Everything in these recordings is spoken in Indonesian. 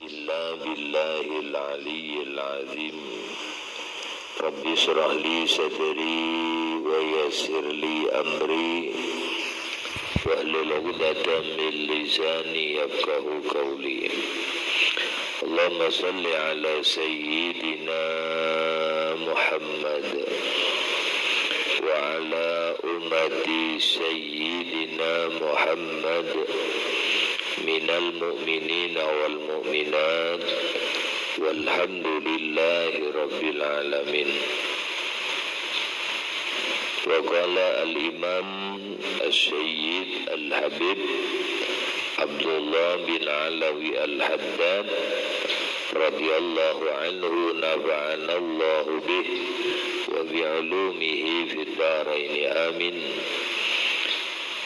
إلا بالله العلي العظيم رب اشرح لي صدري ويسر لي أمري واحلل عقدة من لساني يفقهوا قولي. اللهم صل على سيدنا محمد وعلى أمة سيدنا محمد من المؤمنين والمؤمنات والحمد لله رب العالمين. وقال الإمام السيد الحبيب عبد الله بن علوي الحداد رضي الله عنه نفعنا الله به وبعلومه في الدارين آمين.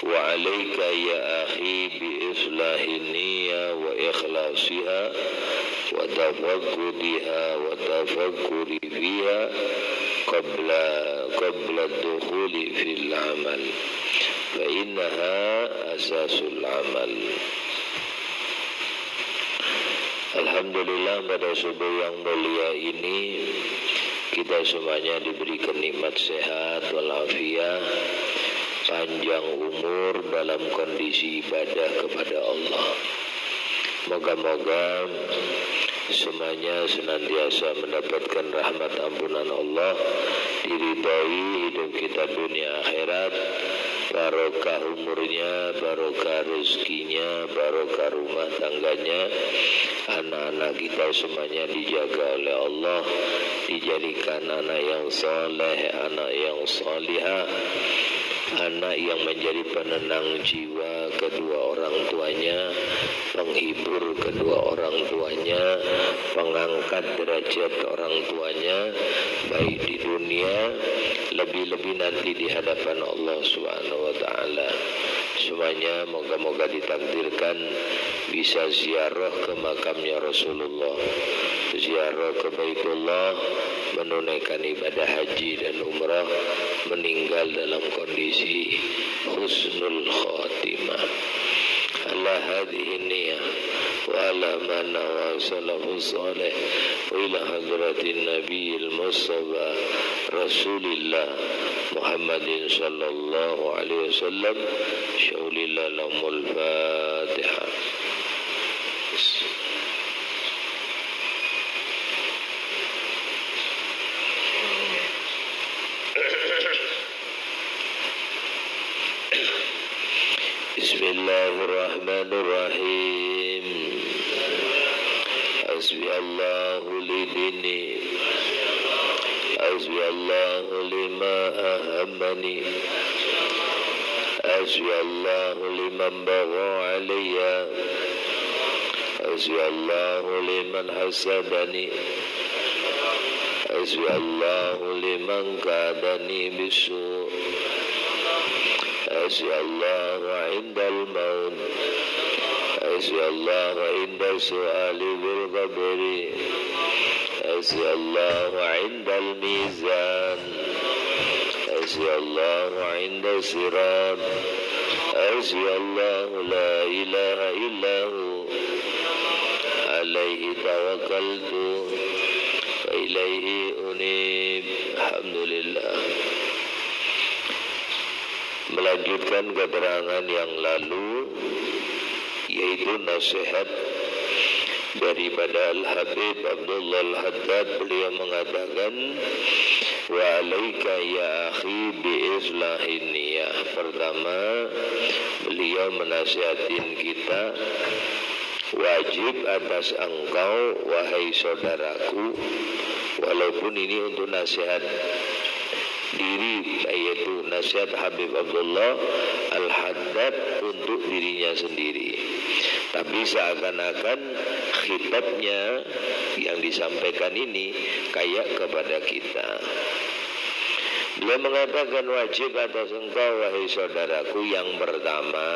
وعليك يا أخي بإصلاح النية وإخلاصها وتفقدها وتفكر فيها قبل الدخول في العمل فإنها أساس العمل. Alhamdulillah, pada subuh yang mulia ini kita semuanya diberikan nikmat sehat walafiat, panjang umur dalam kondisi ibadah kepada Allah. Moga-moga semuanya senantiasa mendapatkan rahmat ampunan Allah, diridhai hidup kita dunia akhirat, barokah umurnya, barokah rezekinya, barokah rumah tangganya, anak-anak kita semuanya dijaga oleh Allah, dijadikan anak yang saleh, anak yang salihah, anak yang menjadi penenang jiwa kedua orang tuanya, penghibur kedua orang tuanya, pengangkat derajat orang tuanya, baik di dunia, lebih-lebih nanti di hadapan Allah Subhanahu wa Ta'ala. Semuanya moga-moga ditakdirkan bisa ziarah ke makamnya Rasulullah, ziarah ke Baitullah, menunaikan ibadah haji dan umrah, meninggal dalam kondisi husnul khatimah. Ala hadhihi niyah wa ala man wa salafus salih wa ila hadratin nabiyil mustafa rasulillah Muhammadin sallallahu alaihi wasallam. Syaulillah lahumul fatihah. Bismillahirrahmanirrahim. Hasbi Allahu li dini, hasbi Allahu lima ahammani, hasbi Allahu liman bagha alayya, hasbi Allahu liman hasadani, hasbi Allahu liman kadani bisu, hasbi Allahu indal maut, hasbi Allahu inda su'ali bil qabri, hasbi Allahu indal mizan, hasbi Allahu inda sirat, hasbi Allahu la ilaha illahu alaihi tawakkaltu wa ilaihi unib. Alhamdulillah. Melanjutkan keterangan yang lalu, yaitu nasihat daripada Al-Habib Abdullah Al-Haddad. Beliau mengatakan, wa alaika ya akhi bi islahin niyah. Pertama, beliau menasihatin kita, wajib atas engkau wahai saudaraku, walaupun ini untuk nasihat diri, yaitu nasihat Habib Abdullah Al-Haddad untuk dirinya sendiri, tapi seakan-akan khitabnya yang disampaikan ini kayak kepada kita. Beliau mengatakan, wajib atas engkau wahai saudaraku, yang pertama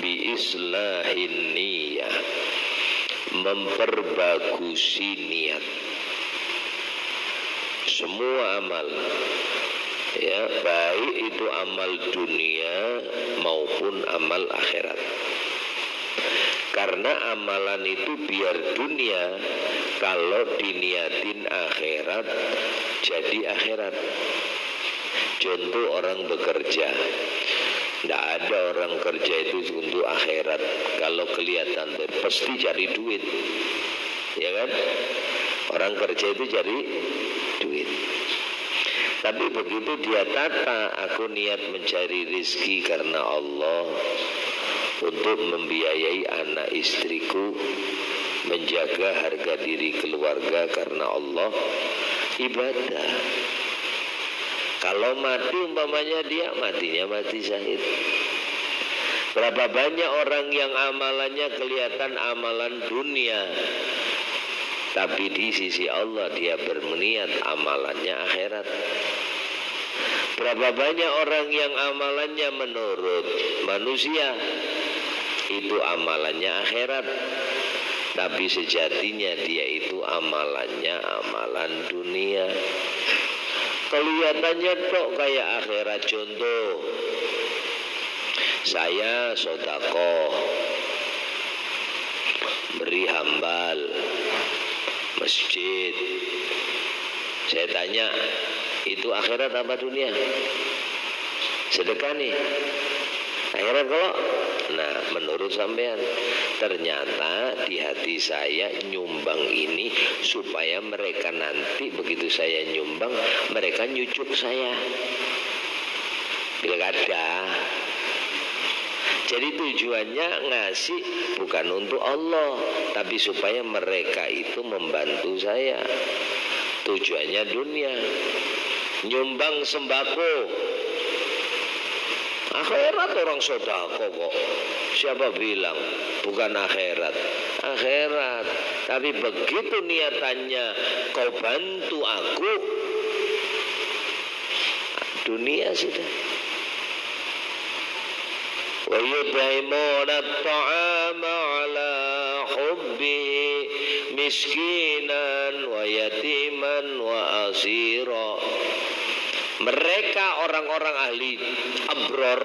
bi islahin niyah, memperbagusi niat. Semua amal, ya, baik itu amal dunia maupun amal akhirat. Karena amalan itu biar dunia, kalau diniatin akhirat jadi akhirat. Contoh orang bekerja, tidak ada orang kerja itu untuk akhirat. Kalau kelihatan pasti cari duit, ya kan? Orang kerja itu cari duit. Tapi begitu dia tata, aku niat mencari rizki karena Allah, untuk membiayai anak istriku, menjaga harga diri keluarga karena Allah, ibadah. Kalau mati umpamanya dia matinya mati syahid. Berapa banyak orang yang amalannya kelihatan amalan dunia, tapi di sisi Allah dia berniat amalannya akhirat. Berapa banyak orang yang amalannya menurut manusia, itu amalannya akhirat, tapi sejatinya dia itu amalannya amalan dunia. Kelihatannya tok kayak akhirat. Contoh, saya sodako, beri hambal masjid. Saya tanya, itu akhirat apa dunia? Sedekah nih, akhirat kalau? Nah, menurut sampean, ternyata di hati saya nyumbang ini supaya mereka nanti begitu saya nyumbang, mereka nyucuk saya pilkada. Jadi tujuannya ngasih bukan untuk Allah, tapi supaya mereka itu membantu saya. Tujuannya dunia. Nyumbang sembako, akhirat orang sodako kok. Siapa bilang bukan akhirat? Akhirat. Tapi begitu niatannya kau bantu aku, dunia sudah. Wa yut'imuna at-ta'ama 'ala hubbihi miskinan wa yatiman wa asira. Mereka orang-orang ahli abror,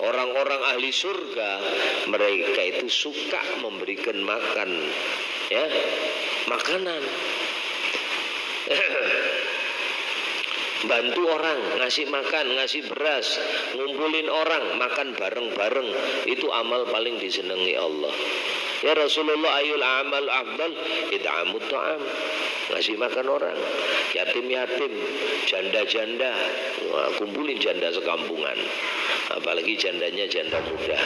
orang-orang ahli surga, mereka itu suka memberikan makan, ya, makanan. Bantu orang, ngasih makan, ngasih beras, ngumpulin orang, makan bareng-bareng, itu amal paling disenangi Allah. Ya Rasulullah, ayul amal afdal it'amut ta'am, ngasih makan orang, yatim-yatim, janda-janda. Wah, kumpulin janda sekampungan, apalagi jandanya janda muda.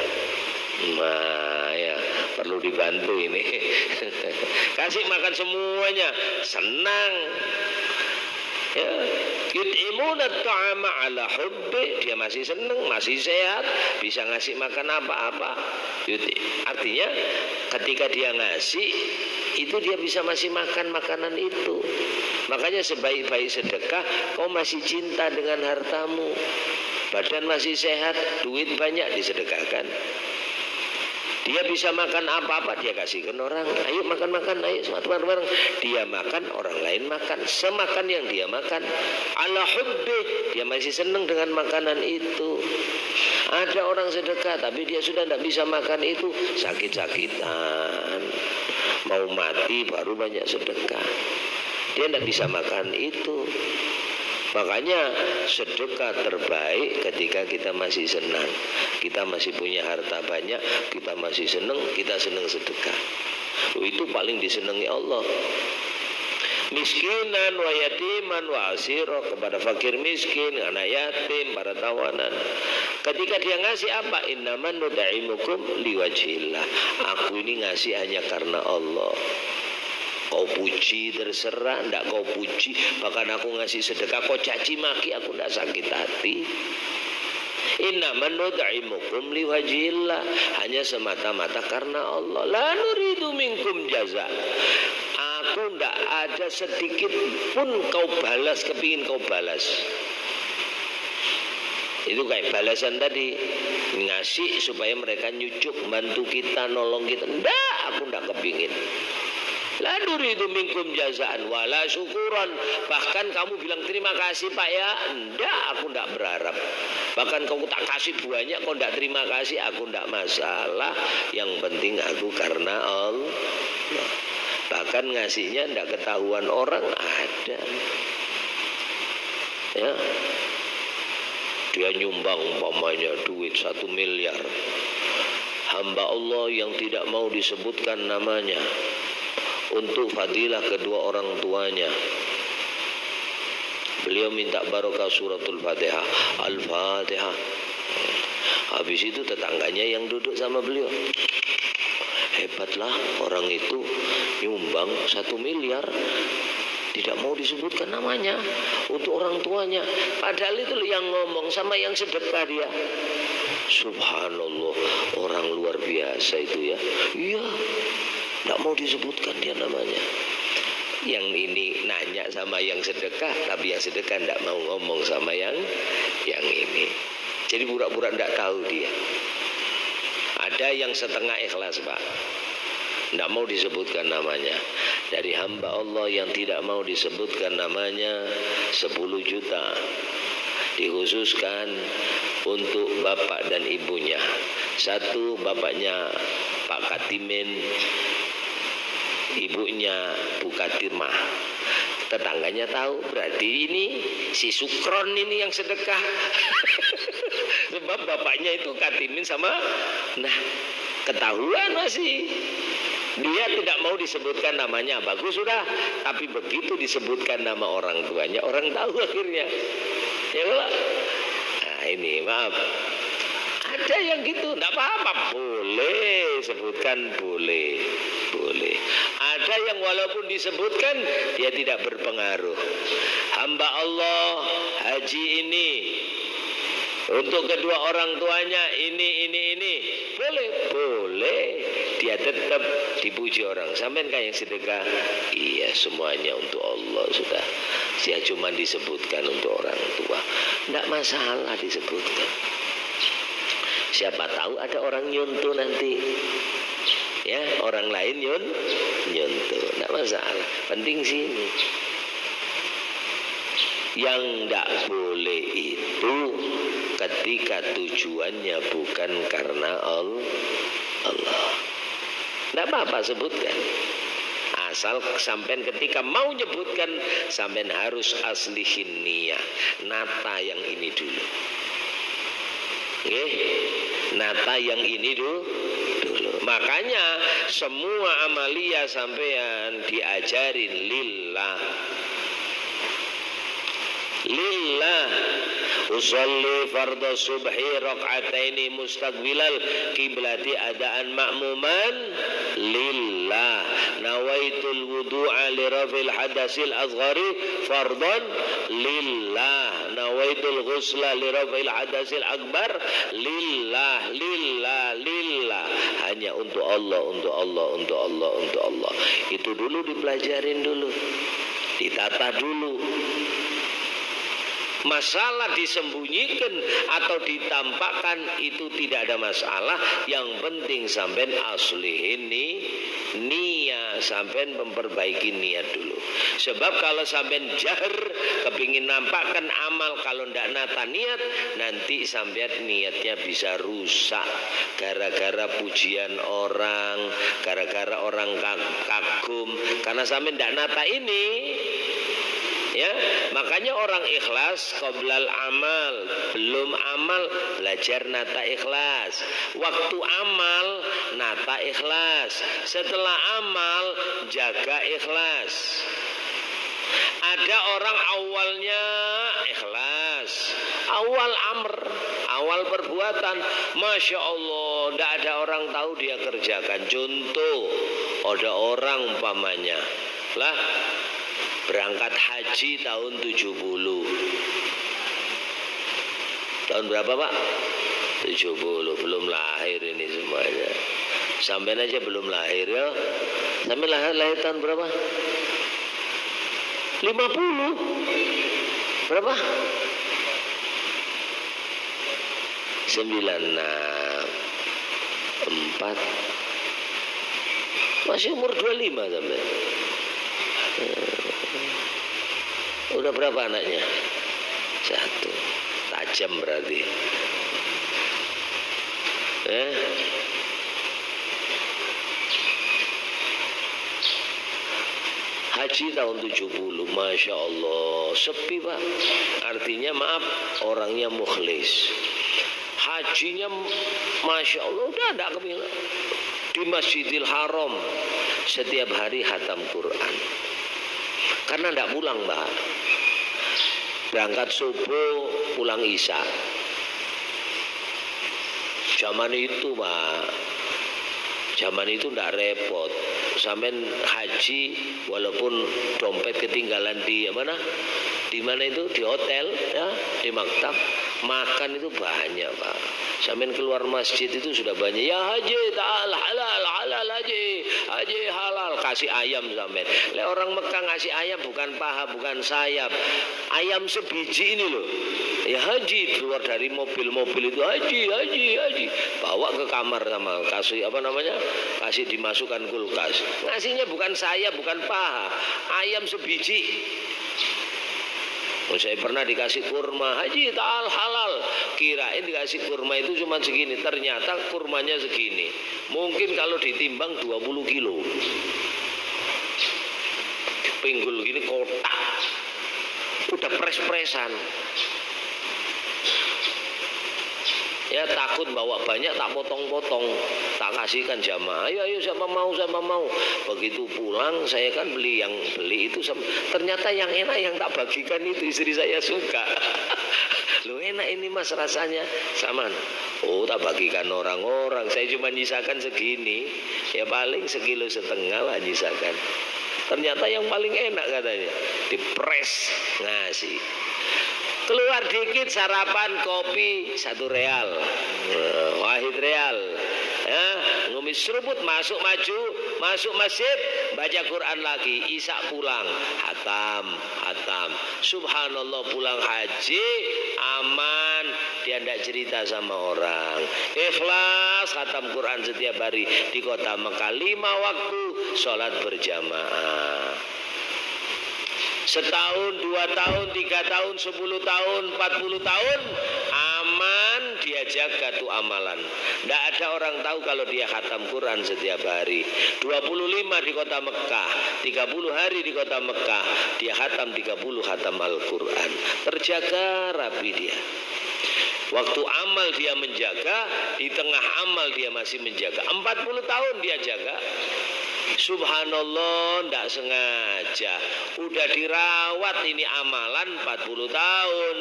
Nah ya, perlu dibantu ini. Kasih makan semuanya, senang. Ya, yut'imuna at-ta'ama 'ala hubbi, dia masih senang, masih sehat, bisa ngasih makan apa-apa. Artinya ketika dia ngasih itu dia bisa masih makan makanan itu. Makanya sebaik-baik sedekah kau masih cinta dengan hartamu, badan masih sehat, duit banyak, disedekahkan. Dia bisa makan apa-apa, dia kasihkan orang. Ayo makan-makan, ayo semua bareng-bareng. Dia makan, orang lain makan, semakan yang dia makan. Ala hubbi, dia masih senang dengan makanan itu. Ada orang sedekah tapi dia sudah tidak bisa makan itu, sakit-sakitan, mau mati baru banyak sedekah. Dia tidak bisa makan itu. Makanya sedekah terbaik ketika kita masih senang, kita masih punya harta banyak, kita masih senang, kita senang sedekah. Itu paling disenangi Allah. Miskinan wa yatiman wa asira, kepada fakir miskin, anak yatim, para tawanan. Ketika dia ngasih apa? Innaman nut'imukum liwajhillah. Aku ini ngasih hanya karena Allah. Kau puji terserah, ndak kau puji, bahkan aku ngasih sedekah kau caci maki, aku ndak sakit hati. Innaman nut'imukum liwajhillah, hanya semata-mata karena Allah. La nuridu minkum jaza. Aku ndak ada sedikit pun kau balas, kepingin kau balas. Itu kayak balasan tadi, ngasih supaya mereka nyucuk, bantu kita, nolong kita. Ndak, aku ndak kepingin. La nuridu minkum jazaan wala syukuran. Bahkan kamu bilang terima kasih Pak ya. Enggak, aku enggak berharap. Bahkan kamu tak kasih banyak, kau enggak terima kasih, aku enggak masalah. Yang penting aku karena Allah. Bahkan ngasihnya enggak ketahuan orang ada. Ya. Dia nyumbang umpamanya duit 1 miliar. Hamba Allah yang tidak mau disebutkan namanya, untuk fadilah kedua orang tuanya. Beliau minta barokah suratul Fatihah, Al-Fatihah. Habis itu tetangganya yang duduk sama beliau, hebatlah orang itu nyumbang 1 miliar, tidak mau disebutkan namanya, untuk orang tuanya. Padahal itu yang ngomong sama yang sedekah dia. Subhanallah, orang luar biasa itu ya. Iya, tidak mau disebutkan dia namanya. Yang ini nanya sama yang sedekah, tapi yang sedekah tidak mau ngomong sama yang ini. Jadi pura-pura tidak tahu dia. Ada yang setengah ikhlas Pak, tidak mau disebutkan namanya. Dari hamba Allah yang tidak mau disebutkan namanya 10 juta dikhususkan untuk bapak dan ibunya. Satu, bapaknya Pak Katimin, ibunya Bu Katimah. Tetangganya tahu, berarti ini si Sukron ini yang sedekah. Sebab bapaknya itu Katimin sama, nah ketahuan masih. Dia tidak mau disebutkan namanya, bagus sudah. Tapi begitu disebutkan nama orang tuanya, orang tahu akhirnya. Ya Pak. Nah ini maaf, ada yang gitu, tidak apa-apa, boleh sebutkan, boleh. Ada yang walaupun disebutkan dia tidak berpengaruh. Hamba Allah haji ini untuk kedua orang tuanya ini boleh, dia tetap dipuji orang. Sampean kayak yang sedekah, iya semuanya untuk Allah sudah. Dia cuma disebutkan untuk orang tua, tidak masalah disebutkan. Siapa tahu ada orang nyuntuh nanti, ya orang lain nyuntuh, tidak masalah. Penting sini. Yang tidak boleh itu ketika tujuannya bukan karena Allah. Tidak apa-apa sebutkan. Asal sampean ketika mau nyebutkan, sampean harus aslihin niat, nata yang ini dulu. Nata yang ini dulu. Makanya semua amalia sampean diajarin lillah. Usolli fardhu subhi raka'ataini mustaqbilal kiblati adaan makmuman lillah. Nawaitul wudu'a li rafil hadasil azghari fardhan lillah. Nawaitul ghusla li rafil hadasil akbar lillah. Hanya untuk Allah. Itu dulu dipelajarin dulu, ditata dulu. Masalah disembunyikan atau ditampakkan itu tidak ada masalah. Yang penting sampean aslihin niat, sampean memperbaiki niat dulu. Sebab kalau sampean jahar kepingin nampakkan amal, kalau ndak nata niat, nanti sampean niatnya bisa rusak gara-gara pujian orang, gara-gara orang kagum, karena sampean ndak nata ini. Ya, makanya orang ikhlas qoblal amal, belum amal belajar nata ikhlas. Waktu amal nata ikhlas, setelah amal jaga ikhlas. Ada orang awalnya ikhlas, awal amr, awal perbuatan, Masya Allah, tidak ada orang tahu dia kerjakan. Contoh, ada orang umpamanya lah berangkat haji tahun 70. Tahun berapa Pak? 70, belum lahir ini semuanya. Sampai aja belum lahir ya. Sampai lahir tahun berapa? 50. Berapa? 96 4 Masih umur 25 sampai. Udah berapa anaknya? 1. Tajam berarti. Haji tahun 70, Masya Allah, sepi Pak. Artinya maaf, orangnya mukhlis. Hajinya Masya Allah, udah ada kemila. Di Masjidil Haram, setiap hari khatam Quran. Karena tidak pulang Pak. Berangkat subuh, pulang isya. Zaman itu Pak, zaman itu tidak repot. Sampai haji walaupun dompet ketinggalan di mana? Di mana itu? Di hotel ya, di maktab. Makan itu banyak Pak. Sampai keluar masjid itu sudah banyak. Ya haji ta'al halal halal haji. Haji halal, kasih ayam sampai. Le orang Mekah ngasih ayam bukan paha, bukan sayap. Ayam sebiji ini loh. Ya haji keluar dari mobil-mobil itu haji. Bawa ke kamar sama kasih apa namanya? Kasih dimasukkan kulkas. Ngasihnya bukan sayap, bukan paha. Ayam sebiji. Saya pernah dikasih kurma, haji ta'al halal. Kirain dikasih kurma itu cuma segini, ternyata kurmanya segini. Mungkin kalau ditimbang 20 kilo. Pinggul gini kotak. Udah pres-presan. Ya takut bawa banyak, tak potong-potong, tak kasihkan jamaah. Ayo siapa mau. Begitu pulang saya kan beli itu. Ternyata yang enak yang tak bagikan itu istri saya suka. Loh enak ini mas rasanya sama. Oh tak bagikan orang-orang. Saya cuma nyisakan segini. Ya paling 1,5 kilo lah nyisakan. Ternyata yang paling enak katanya dipres ngasih. Keluar dikit sarapan kopi 1 real, wahid real, ya, ngumis seruput masuk masuk masjid, baca Quran lagi, isya pulang, hatam, subhanallah pulang haji, aman, dia tidak cerita sama orang, ikhlas, hatam Quran setiap hari di kota Mekah, 5 waktu, sholat berjamaah. Setahun, 2 tahun, 3 tahun, 10 tahun, 40 tahun aman dia jaga tuh amalan. Tidak ada orang tahu kalau dia khatam Quran setiap hari. 25 di kota Mekah, 30 hari di kota Mekah, dia khatam 30 khatam Al-Quran. Terjaga rapi dia. Waktu amal dia menjaga, di tengah amal dia masih menjaga. 40 tahun dia jaga. Subhanallah, tidak sengaja udah dirawat ini amalan 40 tahun.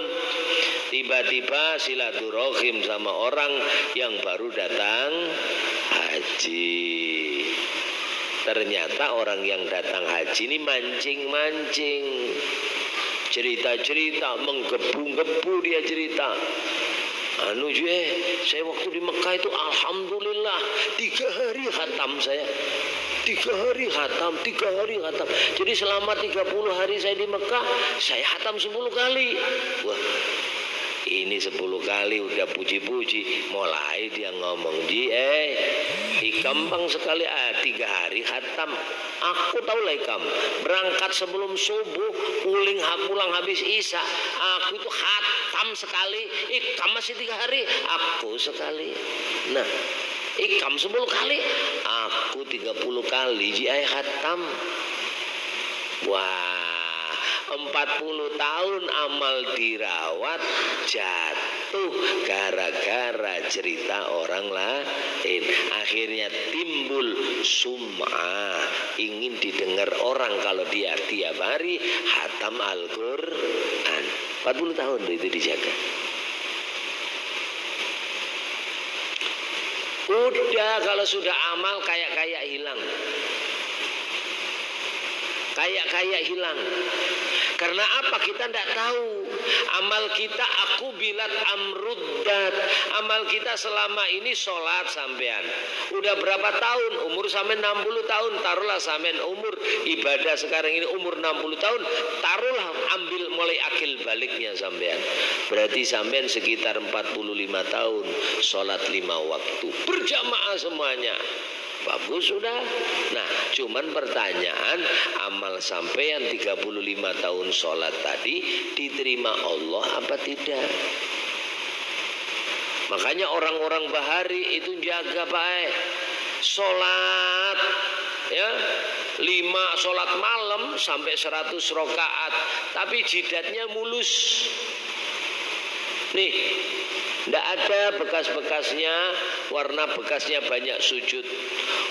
Tiba-tiba silaturahim sama orang yang baru datang haji. Ternyata orang yang datang haji ini mancing-mancing, cerita-cerita, menggebu-gebu dia cerita. Saya waktu di Mekah itu alhamdulillah 3 hari khatam saya. 3 hari khatam. Jadi selama 30 hari saya di Mekah, saya khatam 10 kali. Wah, ini 10 kali udah puji-puji. Mulai dia ngomong, gampang sekali 3 hari khatam. Aku tahu lah ikam. Berangkat sebelum subuh, pulang habis isya. Aku itu khatam sekali. Ikam masih 3 hari, aku sekali. Nah, ikam 10 kali, aku 30 kali jiai khatam. Wah, 40 tahun amal dirawat jatuh gara-gara cerita orang lain. Akhirnya timbul sum'ah, ingin didengar orang kalau dia tiap hari khatam Al-Quran. 40 tahun itu dijaga. Udah kalau sudah amal kayak hilang. Kayak hilang. Karena apa? Kita tidak tahu. Amal kita aku bilat amruddat. Amal kita selama ini sholat sampean. Udah berapa tahun? Umur sampean 60 tahun. Taruhlah sampean umur ibadah sekarang ini umur 60 tahun. Taruhlah ambil mulai akil baliknya sampean. Berarti sampean sekitar 45 tahun sholat 5 waktu. Berjamaah semuanya. bagus sudah. Nah, cuman pertanyaan, amal sampean 35 tahun sholat tadi diterima Allah apa tidak? Makanya orang-orang Bahari itu jaga Pak, sholat ya 5 sholat malam sampai 100 rakaat, tapi jidatnya mulus. Nih, tidak ada bekas-bekasnya, warna bekasnya banyak sujud.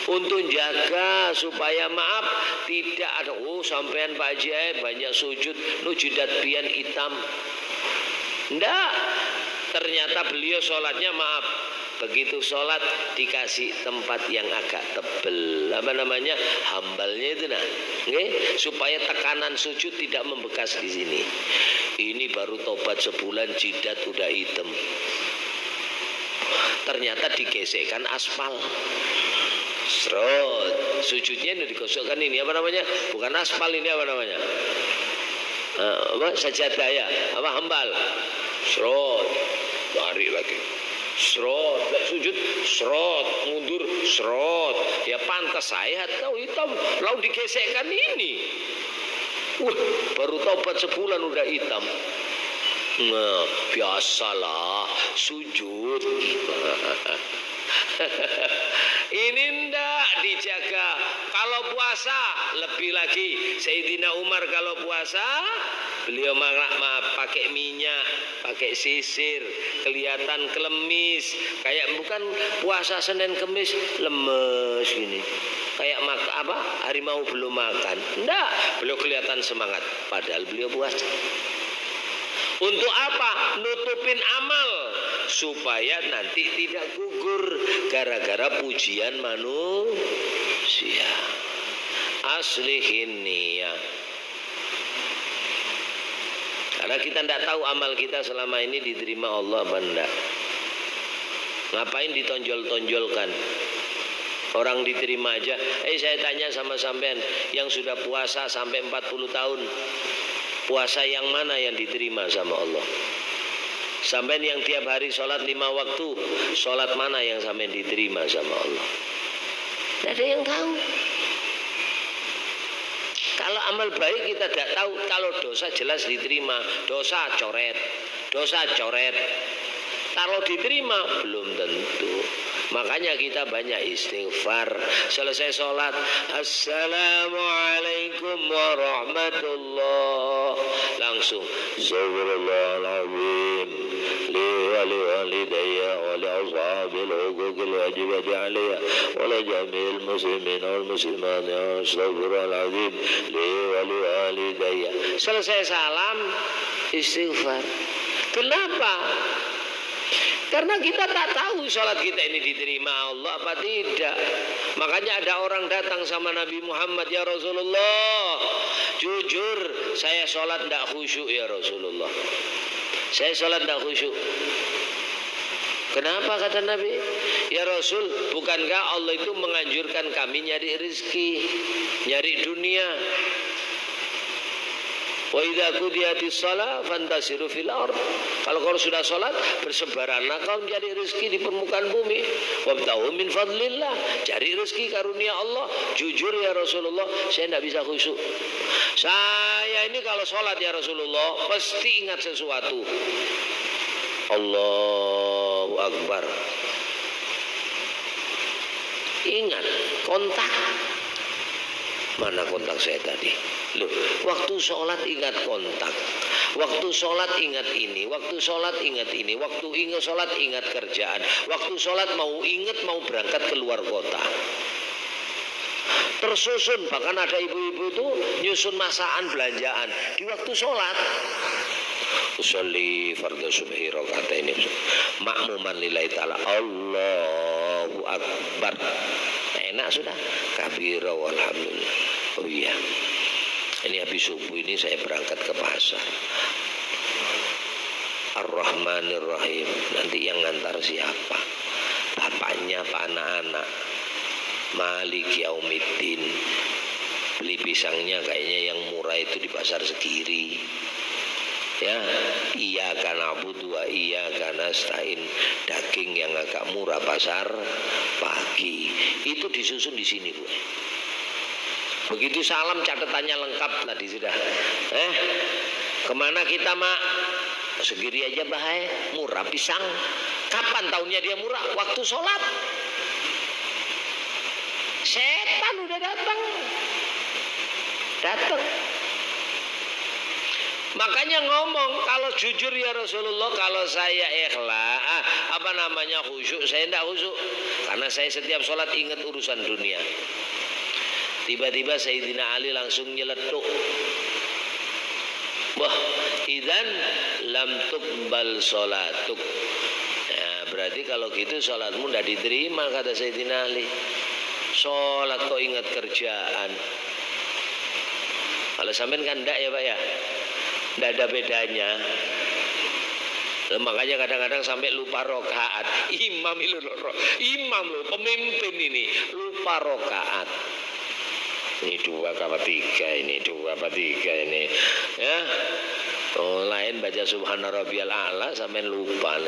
Untuk jaga supaya maaf tidak ada, sampean Pak Haji banyak sujud, jidat pian hitam. Tidak, ternyata beliau sholatnya maaf. Begitu sholat dikasih tempat yang agak tebel, apa namanya, hambalnya itu supaya tekanan sujud tidak membekas di sini. Ini baru tobat sebulan jidat udah hitam. Ternyata digesekkan aspal. Serot, sujudnya ini digosokkan ini apa namanya? Bukan aspal, ini apa namanya? Sajadah ya, apa hambal? Serot, lari lagi. Serot, sujud, serot, mundur, serot. Ya pantas saya tahu hitam, lalu digesekkan ini. Baru tobat sebulan udah hitam. Nah, biasalah sujud. Ini ndak dijaga. Kalau puasa lebih lagi. Sayyidina Umar kalau puasa beliau pakai minyak, pakai sisir, kelihatan klemis, kayak bukan puasa Senin Kemis lemes gini. Kayak harimau belum makan. Ndak, beliau kelihatan semangat padahal beliau puasa. Untuk apa? Nutupin amal supaya nanti tidak gugur gara-gara pujian manusia. Aslihin niyah. Karena kita tidak tahu amal kita selama ini diterima Allah apa enggak. Ngapain ditonjol-tonjolkan? Orang diterima aja. Saya tanya sama sampean yang sudah puasa sampai 40 tahun. Puasa yang mana yang diterima sama Allah? Sampai yang tiap hari sholat 5 waktu, sholat mana yang sampai diterima sama Allah? Tidak ada yang tahu. Kalau amal baik kita tidak tahu. Kalau dosa jelas diterima, dosa coret. Kalau diterima belum tentu. Makanya kita banyak istighfar. Selesai sholat, Assalamualaikum warahmatullah. Langsung Subhanallahal-azim li wa li walidayya wa li ashabil huquqil wajibati alayya wa li jami'il muslimin wal muslimat astaghfirullahalazim li wa li walidayya. Selesai salam istighfar. Kenapa? Karena kita tak tahu sholat kita ini diterima Allah apa tidak. Makanya ada orang datang sama Nabi Muhammad, ya Rasulullah, jujur saya sholat tidak khusyuk ya Rasulullah. Saya sholat tidak khusyuk. Kenapa kata Nabi? Ya Rasul, bukankah Allah itu menganjurkan kami nyari rezeki, nyari dunia? Wa idza qudiyatis shalah fantasiru fil ard. Kalau sudah sholat, bersebaranlah kau mencari rezeki di permukaan bumi. Wabtaghu min fadlillah, cari rezeki karunia Allah. Jujur ya Rasulullah, saya tidak bisa khusyuk. Saya ini kalau sholat ya Rasulullah pasti ingat sesuatu. Allahu Akbar. Ingat kontak. Mana kontak saya tadi? Loh, waktu sholat ingat kontak, waktu sholat ingat ini, waktu sholat ingat ini, waktu ingat sholat ingat kerjaan, waktu sholat mau berangkat keluar kota. Tersusun, bahkan ada ibu-ibu itu nyusun masakan belanjaan di waktu sholat. Usolli fardhu subhi rakaatain makmuman lillahi ta'ala. Allahu Akbar. Enak sudah. Kabira walhamdulillah. Oh iya. Ini habis subuh ini saya berangkat ke pasar. Ar-Rahmanir Rahim. Nanti yang ngantar siapa? Bapaknya apa anak-anak? Maliki Yaumiddin. Beli pisangnya kayaknya yang murah itu di pasar Segiri. Ya, iyyaka na'budu wa iyyaka nasta'in, daging yang agak murah pasar pagi. Itu disusun di sini, Bu. Begitu salam catatannya lengkap tadi sudah. Kemana kita, Mak? Segiri aja bahaya, murah pisang. Kapan tahunnya dia murah? Waktu sholat. Setan udah datang. Makanya ngomong, kalau jujur ya Rasulullah, kalau saya ikhlas, khusyuk, saya tidak khusyuk. Karena saya setiap sholat ingat urusan dunia. Tiba-tiba Sayyidina Ali langsung nyeletuk. Wah, idzan lam tuqbal sholatuk. Ya, berarti kalau gitu sholatmu tidak diterima, kata Sayyidina Ali. Sholat kok ingat kerjaan. Kalau sampean kan enggak ya Pak ya, enggak ada bedanya. Makanya kadang-kadang sampai lupa rokaat. Imam lo, pemimpin ini lupa rokaat. Ini 2/3, ini 2/3 ini. Ya, lain baca Subhana Rabbiyal A'la sampean lupa.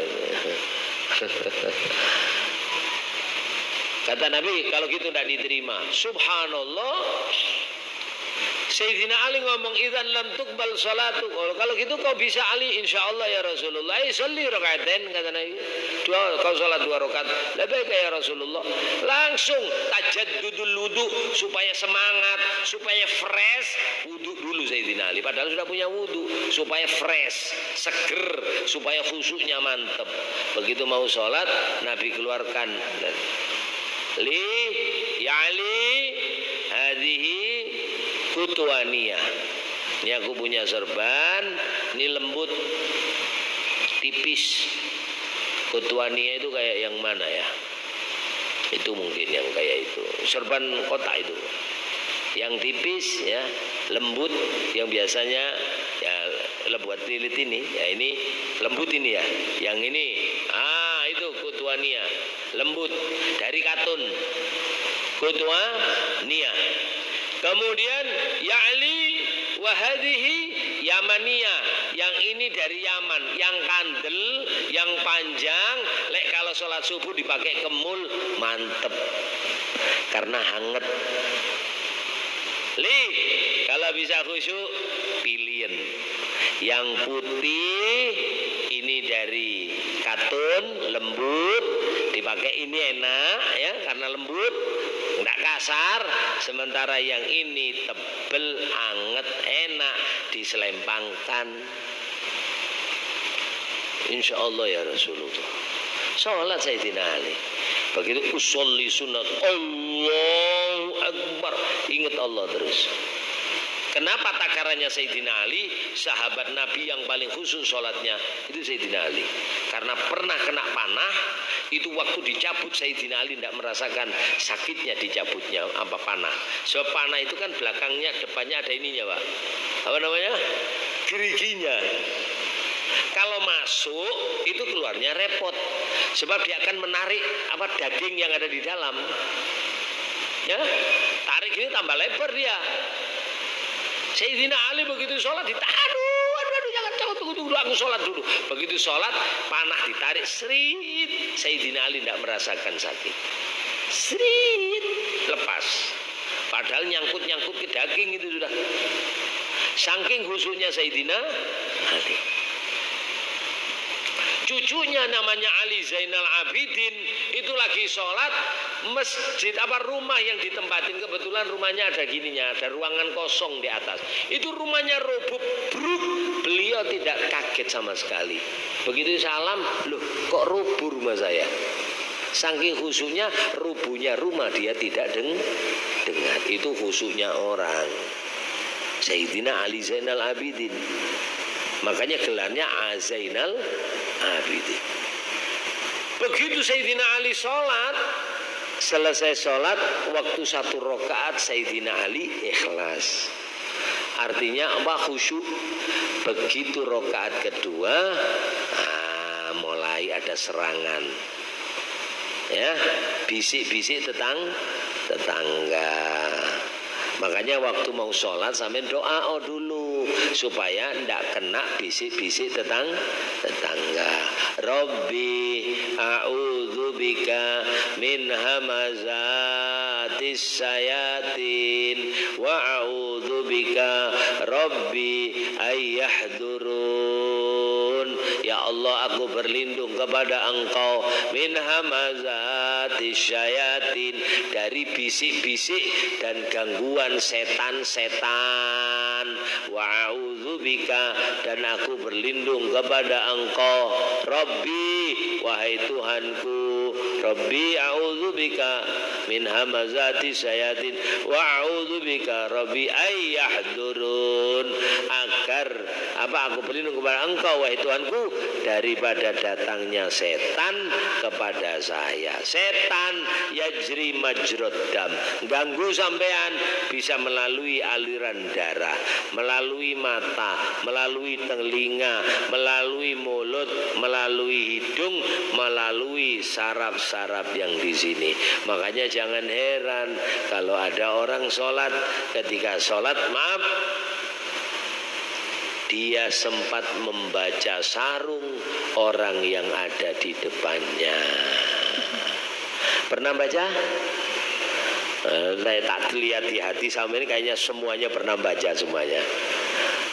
Kata Nabi, kalau gitu tidak diterima. Subhanallah. Sayyidina Ali ngomong, idzan lam tuqbal sholatuk. Kalau gitu kau bisa Ali, insyaallah ya Rasulullah. Sholli rakaatain, kata Nabi. Kau sholat 2 rakaat. Labbaik ya Rasulullah. Langsung tajaddudul wudu, supaya semangat, supaya fresh, wudu dulu Sayyidina Ali. Padahal sudah punya wudu, supaya fresh, seger, supaya khusyuknya mantap. Begitu mau sholat, Nabi keluarkan, li ya Ali hadhihi kutuaniyah. Ini aku punya serban, ini lembut, tipis. Kutuaniyah itu kayak yang mana ya? Itu mungkin yang kayak itu. Serban kota itu. Yang tipis ya, lembut, yang biasanya ya buat lilit ini, ya ini lembut ini ya. Yang ini, itu kutuaniyah, lembut dari katun. Kutuaniyah. Kemudian ya'li wahadihi Yamania, yang ini dari Yaman, yang kandel, yang panjang. Lek kalau sholat subuh dipakai kemul, mantep karena hangat. Li, kalau bisa khusyuk pilihin yang putih, ini dari katun, lembut, dipakai ini enak ya karena lembut, enggak kasar. Sementara yang ini tebel, anget, enak, diselempangkan. Insya Allah ya Rasulullah. Sholat Sayyidina Ali. Begitu usolli sunat, Allahu Akbar, ingat Allah terus. Kenapa takarannya Sayyidina Ali? Sahabat Nabi yang paling khusus sholatnya itu Sayyidina Ali. Karena pernah kena panah, itu waktu dicabut Sayyidina Ali tidak merasakan sakitnya dicabutnya apa panah. Sebab panah itu kan belakangnya, depannya ada ininya Pak. Apa namanya? Geriginya. Kalau masuk itu keluarnya repot. Sebab dia akan menarik daging yang ada di dalam. Ya, tarik ini tambah lebar dia. Sayyidina Ali begitu sholat ditahan, aduh jangan tunggu aku sholat dulu. Begitu sholat panah ditarik, serit. Sayyidina Ali tidak merasakan sakit, serit, lepas. Padahal nyangkut ke daging itu sudah. Saking khusyuknya Sayyidina Ali. Cucunya namanya Ali Zainal Abidin itu lagi sholat, masjid rumah yang ditempatin, kebetulan rumahnya ada gininya, ada ruangan kosong di atas. Itu rumahnya roboh, bruk. Beliau tidak kaget sama sekali. Begitu salam, loh kok roboh rumah saya? Saking khusyuknya, rubuhnya rumah dia tidak dengar. Itu khusyuknya orang. Sayyidina Ali Zainal Abidin. Makanya gelarnya Zainal Abidin. Begitu Sayyidina Ali sholat, selesai sholat, waktu 1 rakaat Sayyidina Ali ikhlas. Artinya khusyuk. Begitu rakaat kedua, mulai ada serangan. Ya, bisik-bisik tetangga. Makanya waktu mau sholat sampai doa dulu. supaya ndak kena bisik-bisik tetangga. Rabbi a'udzubika min hamazatis syayatin wa a'udzubika rabbi ayyahdurun. Ya Allah, aku berlindung kepada Engkau min hamazatis syayatin, dari bisik-bisik dan gangguan setan-setan. Wa a'udzubika, dan aku berlindung kepada Engkau Rabbi, wahai Tuhanku. Rabbi a'udzubika min hamazati syayatin wa a'udzubika rabbi ayyahdurun, agar aku berlindung kepada Engkau wahai Tuhanku daripada datangnya setan kepada saya. Setan yajri majrad dam, ganggu sampean bisa melalui aliran darah, melalui mata, melalui telinga, melalui mulut, melalui hidung, melalui saraf-saraf yang di sini. Makanya jangan heran kalau ada orang sholat, ketika sholat dia sempat membaca sarung orang yang ada di depannya. Pernah baca? Saya tak lihat di hati sama ini, kayaknya semuanya pernah baca semuanya.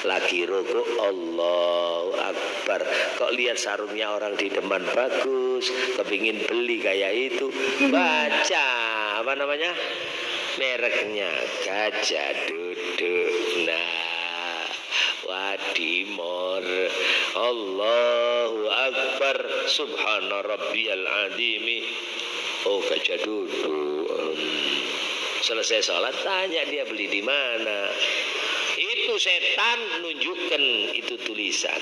Lagi rukuk Allahu Akbar, kok lihat sarungnya orang di depan bagus, kepingin beli kayak itu, baca apa namanya, mereknya Gajah Duduk. Nah, Wadimor, Allahu Akbar, Subhana Rabbiyal Azimi. Oh, Gajah Duduk. Selesai sholat tanya dia beli di mana. Itu setan nunjukkan itu tulisan.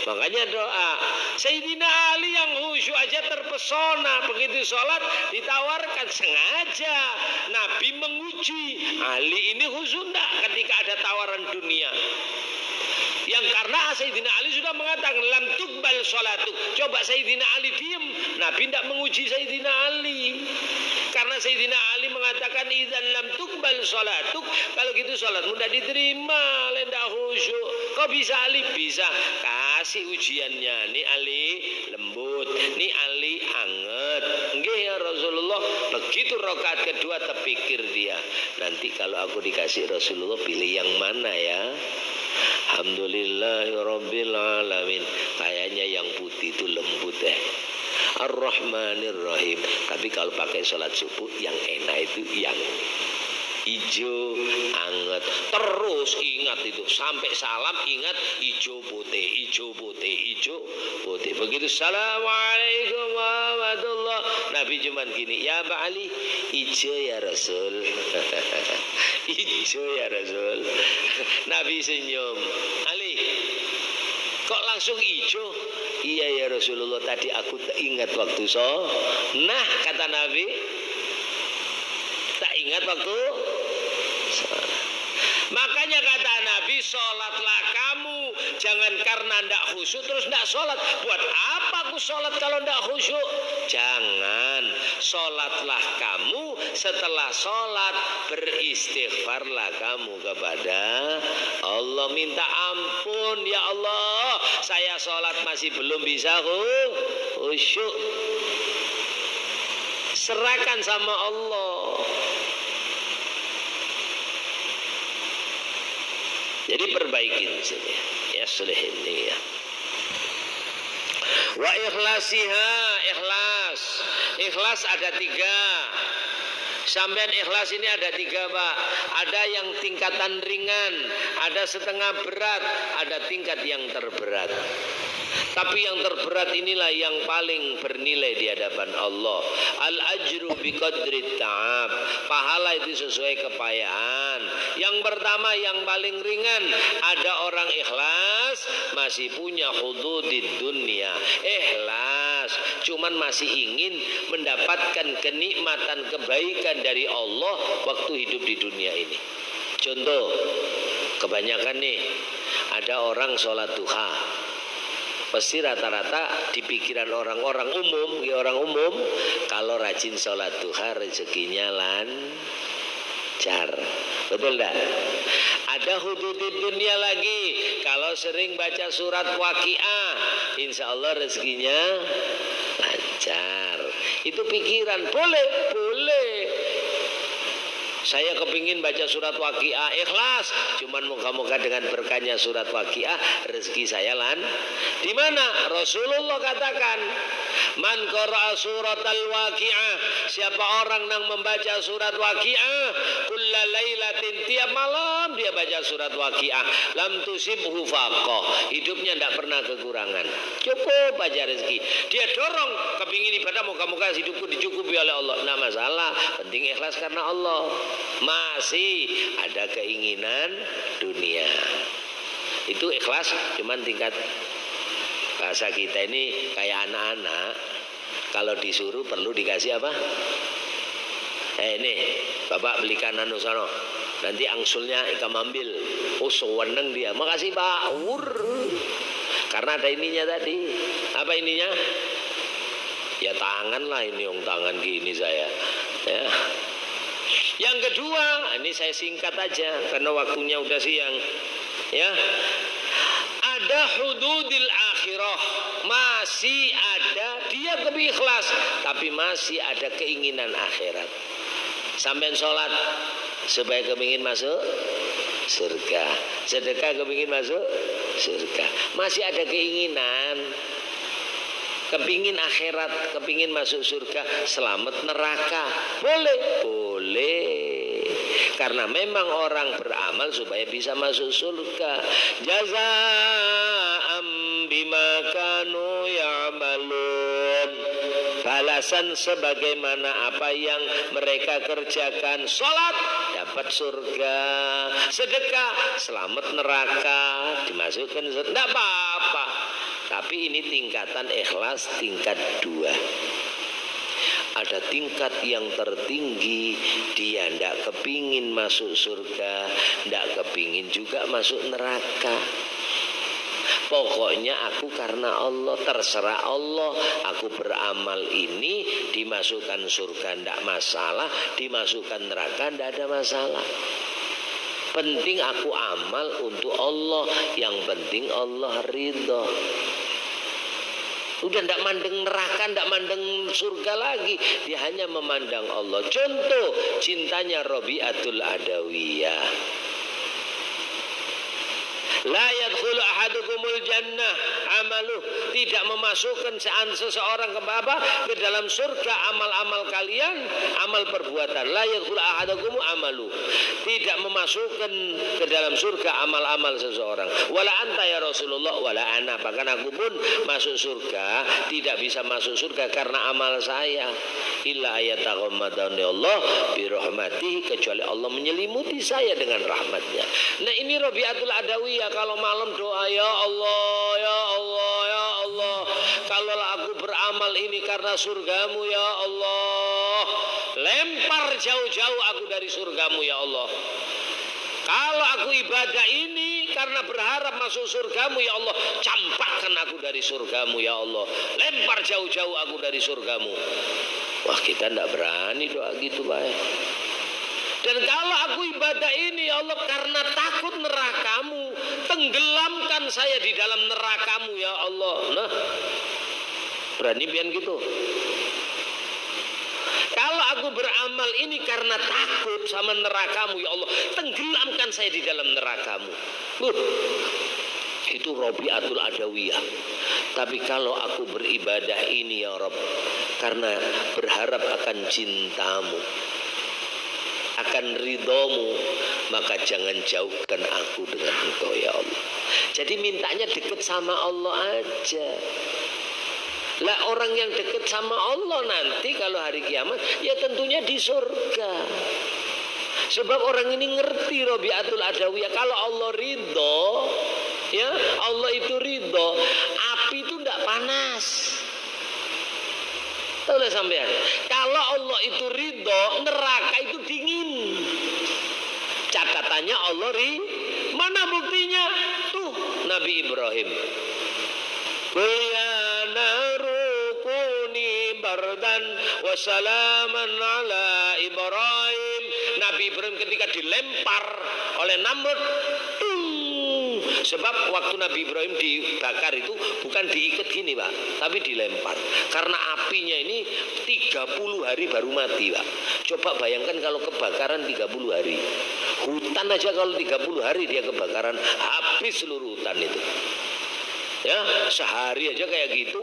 Makanya doa Sayyidina Ali yang khusyuk aja terpesona, begitu sholat ditawarkan, sengaja Nabi menguji Ali ini khusyuk enggak ketika ada tawaran dunia. Yang karena Sayyidina Ali sudah mengatakan lam tuqbal sholatuk. Coba Sayyidina Ali diem, Nabi tidak menguji Sayyidina Ali. Karena Sayyidina Ali mengatakan idzan lam tuqbal sholatuk, kalau gitu sholat mudah diterima, lendak khusyuk. Kok bisa Ali? Bisa. Kasih ujiannya. Nih Ali lembut, nih Ali anget. Nggih ya Rasulullah. Begitu rakaat kedua terpikir dia, nanti kalau aku dikasih Rasulullah pilih yang mana ya? Alhamdulillahirabbil alamin. Kayaknya yang putih itu lembut Ar-Rahmanir Rahim. Tapi kalau pakai sholat subuh yang enak itu yang hijau anget. Terus ingat itu sampai salam, ingat hijau putih, hijau putih, hijau putih. Begitu Assalamualaikum warahmatullah, Nabi cuman gini, ya Mbak Ali, hijau ya Rasul. Hijau ya Rasul. Nabi senyum. Ali, kok langsung hijau? Iya ya Rasulullah, tadi aku ingat waktu nah kata Nabi, tak ingat waktu makanya kata Nabi, sholatlah kamu, jangan karena ndak khusyuk terus ndak sholat. Buat apa aku sholat kalau ndak khusyuk? Jangan. Sholatlah kamu, setelah sholat beristighfarlah kamu kepada Allah, minta ampun, ya Allah saya sholat masih belum bisa khusyuk. Serahkan sama Allah. Jadi perbaikin sini ya, sulihin ya. Wa ikhlasiha, ikhlas ada 3. Sampean ikhlas ini ada 3 Pak. Ada yang tingkatan ringan, ada setengah berat, ada tingkat yang terberat. Tapi yang terberat inilah yang paling bernilai di hadapan Allah. Al-ajru biqadri ta'ab, pahala itu sesuai kepayahan. Yang pertama yang paling ringan, ada orang ikhlas masih punya hududid dunia. Ikhlas cuman masih ingin mendapatkan kenikmatan kebaikan dari Allah waktu hidup di dunia ini. Contoh, kebanyakan nih ada orang sholat duha, pasti rata-rata di pikiran orang umum kalau rajin sholat duha rezekinya lancar. Betul enggak? Ada hududid dunia lagi. Kalau sering baca surat Waqiah, insya Allah rezekinya lancar. Itu pikiran. Boleh. Saya kepingin baca surat Waqiah ikhlas, cuman moga-moga dengan berkahnya surat Waqiah rezeki saya di mana? Rasulullah katakan, man qara'a suratal Waqiah, siapa orang yang membaca surat Waqiah kulla lailatin, tiap malam dia baca surat Waqiah, lam tusibhu faqah, hidupnya tidak pernah kekurangan, cukup aja rezeki. Dia dorong kepingin ibadah, moga-moga hidupku dicukupi oleh Allah. Nah masalah, penting ikhlas karena Allah. Masih ada keinginan dunia, itu ikhlas cuman tingkat bahasa kita ini kayak anak-anak kalau disuruh perlu dikasih apa? Ini bapak belikan anu sono, nanti angsulnya ikam ambil. Oh seweneng dia, makasih pak. Karena ada ininya tadi. Apa ininya? Ya tangan lah, ini yang tangan gini saya ya. Yang kedua, ini saya singkat aja karena waktunya udah siang ya. Ada hududil akhirah, masih ada dia ikhlas tapi masih ada keinginan akhirat. Sampai sholat supaya kepingin masuk surga, sedekah kepingin masuk surga, masih ada keinginan, kepingin akhirat, kepingin masuk surga, selamat neraka. Boleh. Karena memang orang beramal supaya bisa masuk surga. Jazaa'am bima kanu ya'malun, balasan sebagaimana apa yang mereka kerjakan. Sholat dapat surga, sedekah selamat neraka, dimasukkan surga, tidak apa-apa. Tapi ini tingkatan ikhlas tingkat 2. Ada tingkat yang tertinggi, dia tidak kepingin masuk surga, tidak kepingin juga masuk neraka. Pokoknya aku karena Allah, terserah Allah, aku beramal ini, dimasukkan surga tidak masalah, dimasukkan neraka tidak ada masalah. Penting aku amal untuk Allah, yang penting Allah ridho. Udah tidak mandang neraka, tidak mandang surga lagi, dia hanya memandang Allah. Contoh cintanya Rabi'atul Adawiyah. La yadkhulu ahadukumul jannah amaluh, tidak memasukkan seseorang ke dalam surga amal-amal kalian, amal perbuatan. La yadkhulu ahadukum amalu, tidak memasukkan ke dalam surga amal-amal seseorang. Wala anta ya Rasulullah, wala ana, bahkan aku pun masuk surga tidak bisa masuk surga karena amal saya. Illa ayataghammadani Allah bi rahmatihi, kecuali Allah menyelimuti saya dengan rahmatnya. Nah ini Rabi'atul Adawiyah. Kalau malam doa, ya Allah, ya Allah, ya Allah, kalau aku beramal ini karena surgamu ya Allah, lempar jauh-jauh aku dari surgamu ya Allah. Kalau aku ibadah ini karena berharap masuk surgamu ya Allah, campakkan aku dari surgamu ya Allah, lempar jauh-jauh aku dari surgamu. Wah, kita tidak berani doa gitu baik. Dan kalau aku ibadah ini ya Allah karena takut nerakamu, tenggelamkan saya di dalam nerakamu ya Allah. Nah, berani pian gitu. Kalau aku beramal ini karena takut sama nerakamu ya Allah, tenggelamkan saya di dalam nerakamu. Itu Rabi'atul Adawiyah. Tapi kalau aku beribadah ini ya Rabb karena berharap akan cintamu, akan ridhomu, maka jangan jauhkan aku dengan engkau ya Allah. Jadi mintanya dekat sama Allah aja. Lah orang yang dekat sama Allah nanti kalau hari kiamat ya tentunya di surga. Sebab orang ini ngerti Rabi'atul Adawiyah, kalau Allah ridho, ya Allah itu ridho, api itu tidak panas. Tahu tak sampean? Kalau Allah itu ridho, neraka itu dingin. Catatannya Allah mana buktinya? Tuh Nabi Ibrahim. Ya naru kuni bardan wa salaman ala Ibrahim. Nabi Nabi Ibrahim ketika dilempar oleh Namrud. Sebab waktu Nabi Ibrahim dibakar itu bukan diikat gini Pak, tapi dilempar. Karena apinya ini 30 hari baru mati Pak. Coba bayangkan kalau kebakaran 30 hari. Hutan aja kalau 30 hari dia kebakaran, habis seluruh hutan itu. Ya, sehari aja kayak gitu.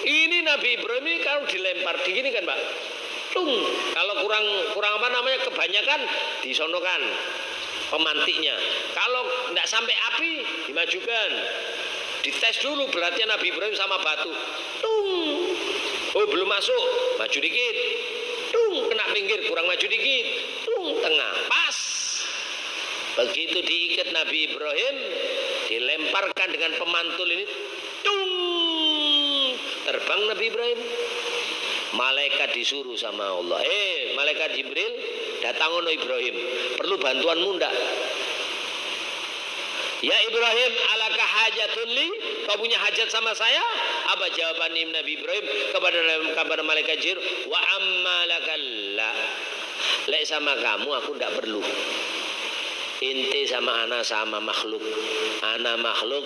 Ini Nabi Ibrahim ini kalau dilempar digini kan Pak. Kalau kurang apa namanya kebanyakan disonokan pemantiknya. Kalau tidak sampai api dimajukan. Dites dulu beratnya Nabi Ibrahim sama batu. Oh belum masuk, maju dikit. Kena pinggir, kurang maju dikit. Tengah, pas. Begitu diikat Nabi Ibrahim, dilemparkan dengan pemantul ini, terbang Nabi Ibrahim. Malaikat disuruh sama Allah, malaikat Jibril, datang ono Ibrahim, perlu bantuanmu ndak? Ya Ibrahim, alaka hajatun li, kau punya hajat sama saya? Apa jawaban Nabi Ibrahim kepada malaikat Jibril? Wa amma lakalla, lek sama kamu aku ndak perlu. Inti sama ana sama makhluk. Ana makhluk,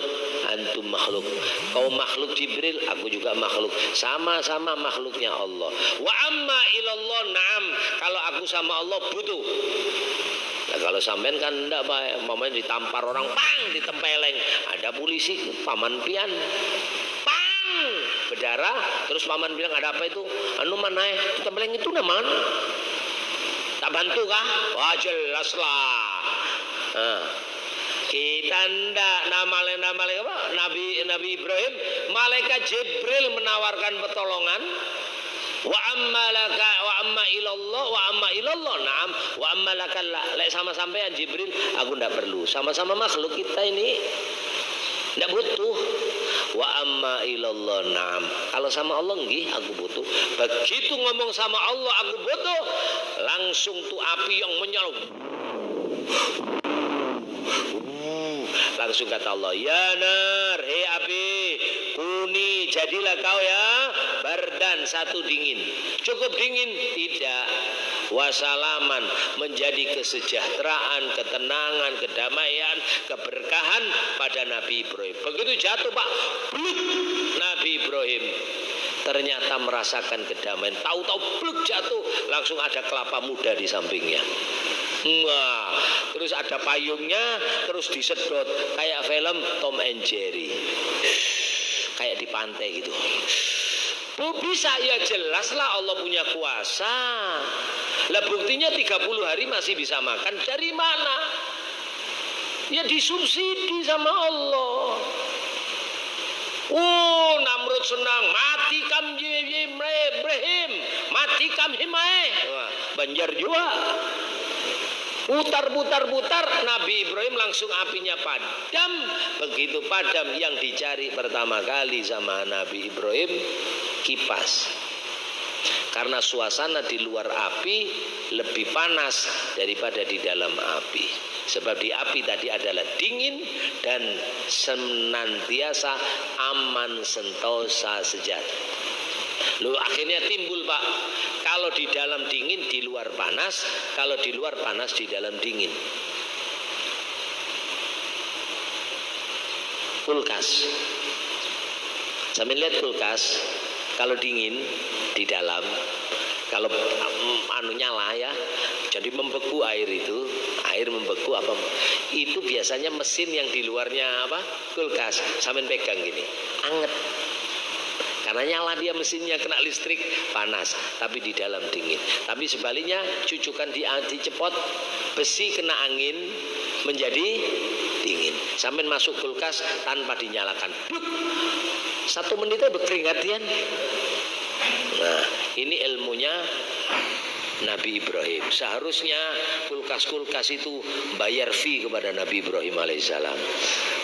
antum makhluk. Kau makhluk Jibril, aku juga makhluk. Sama-sama makhluknya Allah. Wa amma ilallah na'am. Kalau aku sama Allah butuh. Nah, kalau sampean kan enggak baik, mamanya ditampar orang, pang, ditempeleng. Ada polisi, paman pian. Pang, berdarah, terus paman bilang ada apa itu? Anu mana ditempeleng itu naman? Tak bantu kah? Wah jelas lah. Kita ndak nama apa? Nabi Ibrahim, malaikat Jibril menawarkan pertolongan. Wa amma ilallah na'am wa amma lakal lek sama sampean Jibril aku ndak perlu. Sama-sama makhluk kita ini ndak butuh. Wa amma ilallah na'am. Kalau sama Allah nggih aku butuh. Begitu ngomong sama Allah aku butuh, langsung tuh api yang menyala. Langsung kata Allah, ya nar, hei api, kuni jadilah kau ya bardan, satu dingin. Cukup dingin? Tidak. Wasalaman, menjadi kesejahteraan, ketenangan, kedamaian, keberkahan pada Nabi Ibrahim. Begitu jatuh Pak, bluk, Nabi Ibrahim ternyata merasakan kedamaian. Tahu-tahu bluk jatuh, langsung ada kelapa muda di sampingnya. Wah, terus ada payungnya, terus disedot kayak film Tom and Jerry, kayak di pantai gitu. Bisa ya, jelas lah Allah punya kuasa. Lah buktinya 30 hari masih bisa makan, dari mana? Ya disubsidi sama Allah. Oh, Namrud senang, mati kam Ibrahim, mati kam himae. Wah, Banjar juga. Putar, Nabi Ibrahim langsung apinya padam. Begitu padam, yang dicari pertama kali sama Nabi Ibrahim kipas. Karena suasana di luar api lebih panas daripada di dalam api. Sebab di api tadi adalah dingin dan senantiasa aman sentosa sejahtera. Lalu akhirnya timbul Pak, kalau di dalam dingin di luar panas, kalau di luar panas di dalam dingin. Kulkas, sambil lihat kulkas, kalau dingin di dalam, kalau nyala ya, jadi membeku air itu, air membeku apa? Itu biasanya mesin yang di luarnya apa? Kulkas, sambil pegang gini, anget. Karena nyala dia mesinnya, kena listrik panas, tapi di dalam dingin. Tapi sebaliknya cucukan dicepot, besi kena angin menjadi dingin. Sampai masuk kulkas tanpa dinyalakan, bluk, 1 menit itu berkeringat dia. Nah, ini ilmunya Nabi Ibrahim. Seharusnya kulkas-kulkas itu bayar fee kepada Nabi Ibrahim alaihissalam,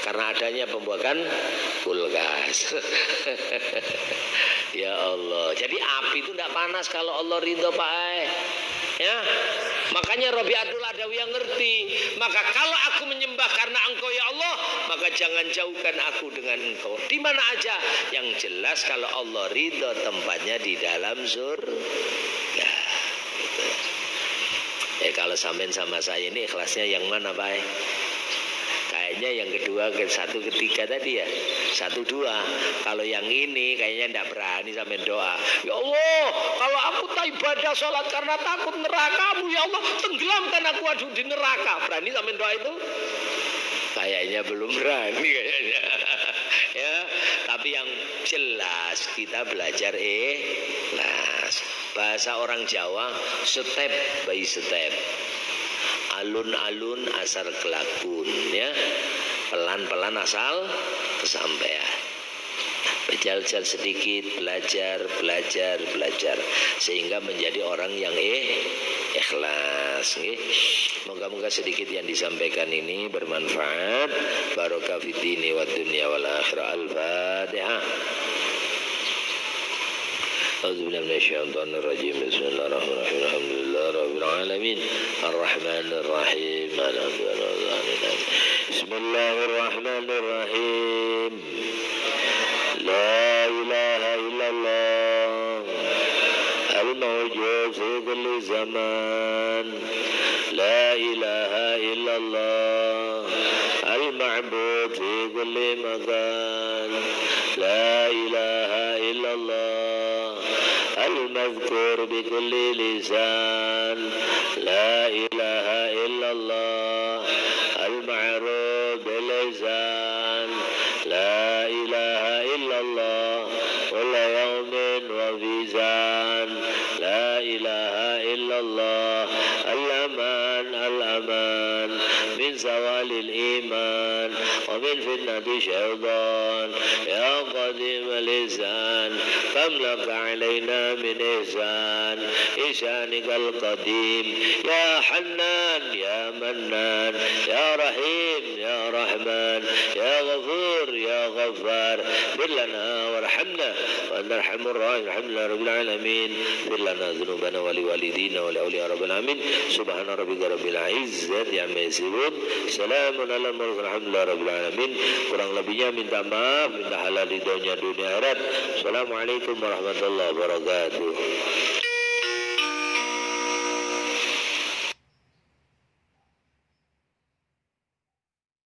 karena adanya pembuatan kulkas. Ya Allah. Jadi api itu tidak panas kalau Allah ridho Pak. Ya. Makanya Rabi'atul Adawi yang ngerti. Maka kalau aku menyembah karena Engkau ya Allah, maka jangan jauhkan aku dengan Engkau. Di mana aja. Yang jelas kalau Allah ridho tempatnya di dalam surga. Gitu. kalau sampean sama saya ini ikhlasnya yang mana Pak? Kayaknya yang kedua, satu ketiga tadi ya, 1 2. Kalau yang ini kayaknya ndak berani sampai doa. Ya Allah, kalau aku tak ibadah sholat karena takut nerakamu, ya Allah tenggelamkan aku aduh di neraka. Berani sampai doa itu? Kayaknya belum berani kayaknya. Ya, tapi yang jelas kita belajar ikhlas. Bahasa orang Jawa step by step. Alun-alun asal kelakun, ya, pelan-pelan asal kesampaian. Berjalan sedikit, belajar sehingga menjadi orang yang ikhlas. Moga-moga sedikit yang disampaikan ini bermanfaat. Barokah fid dini wad dunya wal akhirah. Al-Fatihah. A'udzubillahi minasyaitonir rajim. Bismillahirrahmanirrahim. Alhamdulillahirabbil alamin. Arrahmanir rahim. Maliki yaumiddin. Bismillahirrahmanirrahim. La ilaha illallah al-mawjud fi kulli zaman. La ilaha illallah al-ma'bud fi kulli makan. La ilaha illallah al-mazkur bi kulli lisan. La ilaha illallah al-ma'ruf bil lisan. La ilaha illallah wal yawmin wa fizan. La ilaha illallah al-aman al-aman min zawalil iman wa min fitnati syaitan. Ya qadim al-ihsan famlak alaina min ihsan ihsanikal qadim. Ya Hannan ya Mannan ya Rahim ya Rahman ya Ghafur ya Ghaffar birlana warhamna wa anta arhamur rahim. Alhamdulillah rabbil alamin. Birlana dzunubana wa liwalidina wa liawliya rabbil alamin. Subhana rabbika rabbil izzati amma yasifun. Salamun alal mursalin. Alhamdulillah rabbil alamin. Kurang lebihnya minta maaf, minta halal ridhonya dunia akhirat. Assalamualaikum warahmatullahi wabarakatuh.